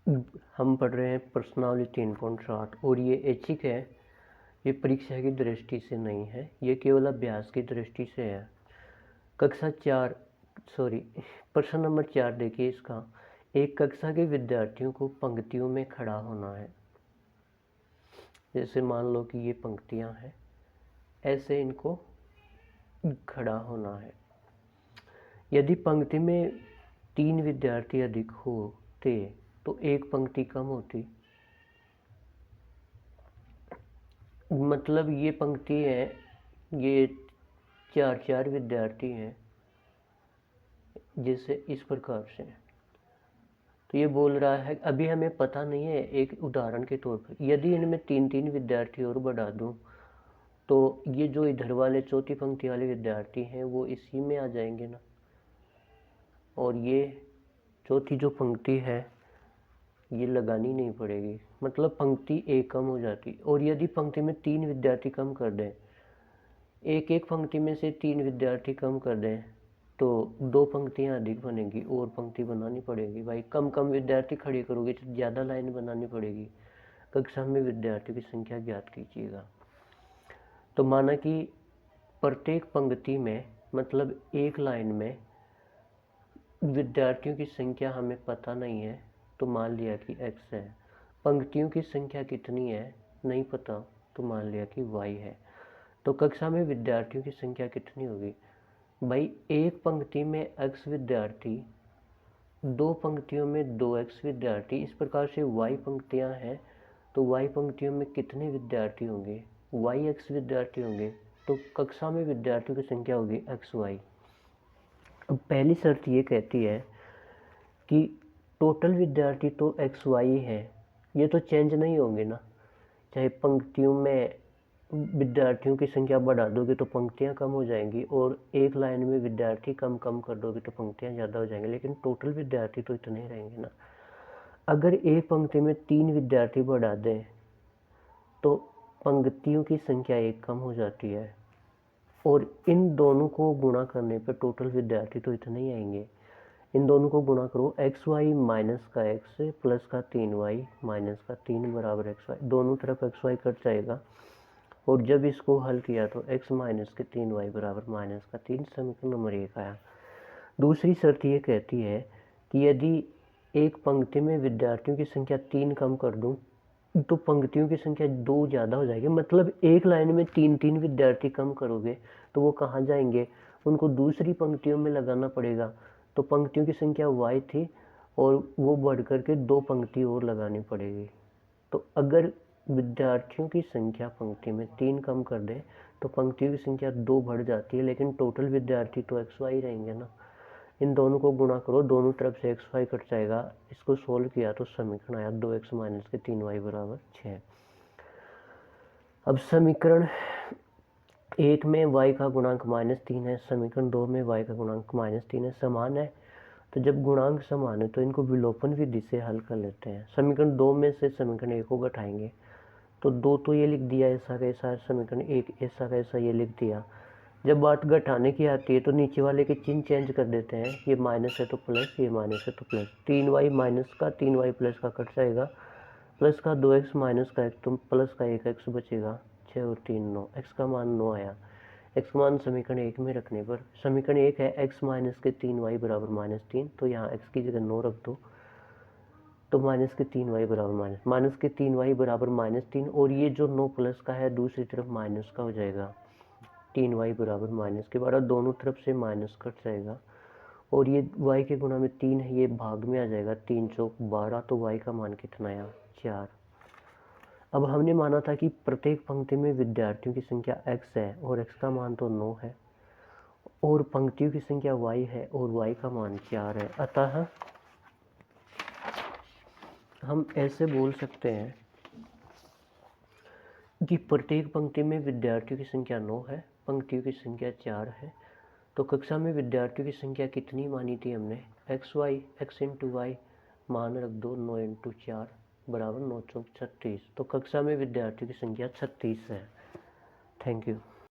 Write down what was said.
हम पढ़ रहे हैं प्रश्नावली 3.60 और ये ऐच्छिक है। ये परीक्षा की दृष्टि से नहीं है, ये केवल अभ्यास की दृष्टि से है। प्रश्न नंबर 4 देखिए इसका। एक कक्षा के विद्यार्थियों को पंक्तियों में खड़ा होना है। जैसे मान लो कि ये पंक्तियां हैं, ऐसे इनको खड़ा होना है। यदि पंक्ति में 3 विद्यार्थी अधिक होते तो एक पंक्ति कम होती। मतलब ये पंक्ति है, ये 4 विद्यार्थी हैं, जैसे इस प्रकार से। तो ये बोल रहा है, अभी हमें पता नहीं है, एक उदाहरण के तौर पर यदि इनमें 3 विद्यार्थी और बढ़ा दूं तो ये जो इधर वाले चौथी पंक्ति वाले विद्यार्थी हैं वो इसी में आ जाएंगे ना, और ये चौथी जो पंक्ति है ये लगानी नहीं पड़ेगी, मतलब पंक्ति एक कम हो जाती। और यदि पंक्ति में 3 विद्यार्थी कम कर दें, एक पंक्ति में से 3 विद्यार्थी कम कर दें तो 2 पंक्तियां अधिक बनेगी और पंक्ति बनानी पड़ेगी। भाई कम विद्यार्थी खड़े करोगे तो ज़्यादा लाइन बनानी पड़ेगी। कक्षा में विद्यार्थियों की संख्या ज्ञात कीजिएगा। तो माना कि प्रत्येक पंक्ति में, मतलब एक लाइन में विद्यार्थियों की संख्या हमें पता नहीं है, तो मान लिया कि x है। पंक्तियों की संख्या कितनी है नहीं पता, तो मान लिया कि y है। तो कक्षा में विद्यार्थियों की संख्या कितनी होगी? भाई एक पंक्ति में x विद्यार्थी, 2 पंक्तियों में 2x विद्यार्थी, इस प्रकार से y पंक्तियां हैं। तो y पंक्तियों में कितने विद्यार्थी होंगे? yx विद्यार्थी होंगे। तो कक्षा में विद्यार्थियों की संख्या होगी xy। अब पहली शर्त ये कहती है कि टोटल विद्यार्थी तो xy है, ये तो चेंज नहीं होंगे ना। चाहे पंक्तियों में विद्यार्थियों की संख्या बढ़ा दोगे तो पंक्तियां कम हो जाएंगी, और एक लाइन में विद्यार्थी कम कर दोगे तो पंक्तियां ज़्यादा हो जाएंगी, लेकिन टोटल विद्यार्थी तो इतने ही रहेंगे ना। अगर एक पंक्ति में 3 विद्यार्थी बढ़ा दें तो पंक्तियों की संख्या एक कम हो जाती है, और इन दोनों को गुणा करने पर टोटल विद्यार्थी तो इतने ही आएंगे। इन दोनों को गुणा करो, एक्स वाई माइनस का एक्स प्लस का 3y माइनस का 3 बराबर एक्स वाई। दोनों तरफ एक्स वाई कट जाएगा, और जब इसको हल किया तो x माइनस के 3y बराबर माइनस का 3 समीकरण नंबर 1 आया। दूसरी शर्त ये कहती है कि यदि एक पंक्ति में विद्यार्थियों की संख्या 3 कम कर दूं तो पंक्तियों की संख्या 2 ज़्यादा हो जाएगी। मतलब एक लाइन में 3 विद्यार्थी कम करोगे तो वो कहाँ जाएंगे? उनको दूसरी पंक्तियों में लगाना पड़ेगा। तो पंक्तियों की संख्या y थी और वो बढ़ करके 2 पंक्ति और लगानी पड़ेगी। तो अगर विद्यार्थियों की संख्या पंक्ति में 3 कम कर दे तो पंक्तियों की संख्या 2 बढ़ जाती है, लेकिन टोटल विद्यार्थी तो xy रहेंगे ना। इन दोनों को गुणा करो, दोनों तरफ से xy कट जाएगा। इसको सोल्व किया तो समीकरण आया 2x माइनस के 3y बराबर 6। अब समीकरण 1 में y का गुणांक -3 है, समीकरण 2 में y का गुणांक -3 है, समान है। तो जब गुणांक समान है तो इनको विलोपन विधि से हल कर लेते हैं। समीकरण 2 में से समीकरण 1 को घटाएंगे तो 2 तो ये लिख दिया ऐसा का ऐसा, समीकरण 1 ऐसा का ऐसा ये लिख दिया। जब बात घटाने की आती है तो नीचे वाले के चिन्ह चेंज कर देते हैं, ये माइनस है तो प्लस, ये माइनस है तो प्लस। 3y माइनस का 3y प्लस का कट जाएगा, प्लस का 2x माइनस का 1 तो प्लस का 1x बचेगा। 6 और 3 9, x का मान 9 आया। x का मान समीकरण 1 में रखने पर, समीकरण 1 है x माइनस के 3y बराबर -3, तो यहाँ x की जगह 9 रख दो तो माइनस के 3y बराबर माइनस के 3y बराबर -3, और ये जो 9 प्लस का है दूसरी तरफ माइनस का हो जाएगा। 3y बराबर माइनस के बाद दोनों तरफ से माइनस कट जाएगा, और ये y के गुणा में 3 है, ये भाग में आ जाएगा। 3 चौक 12, तो y का मान कितना आया? 4। अब हमने माना था कि प्रत्येक पंक्ति में विद्यार्थियों की संख्या x है और x का मान तो 9 है, और पंक्तियों की संख्या y है और y का मान 4 है। अतः हम ऐसे बोल सकते हैं कि प्रत्येक पंक्ति में विद्यार्थियों की संख्या 9 है, पंक्तियों की संख्या 4 है। तो कक्षा में विद्यार्थियों की संख्या कितनी मानी थी हमने? x इंटू वाई मान रख दो, 9 इंटू 4 बराबर 9 चौक 36। तो कक्षा में विद्यार्थियों की संख्या 36 है। Thank you.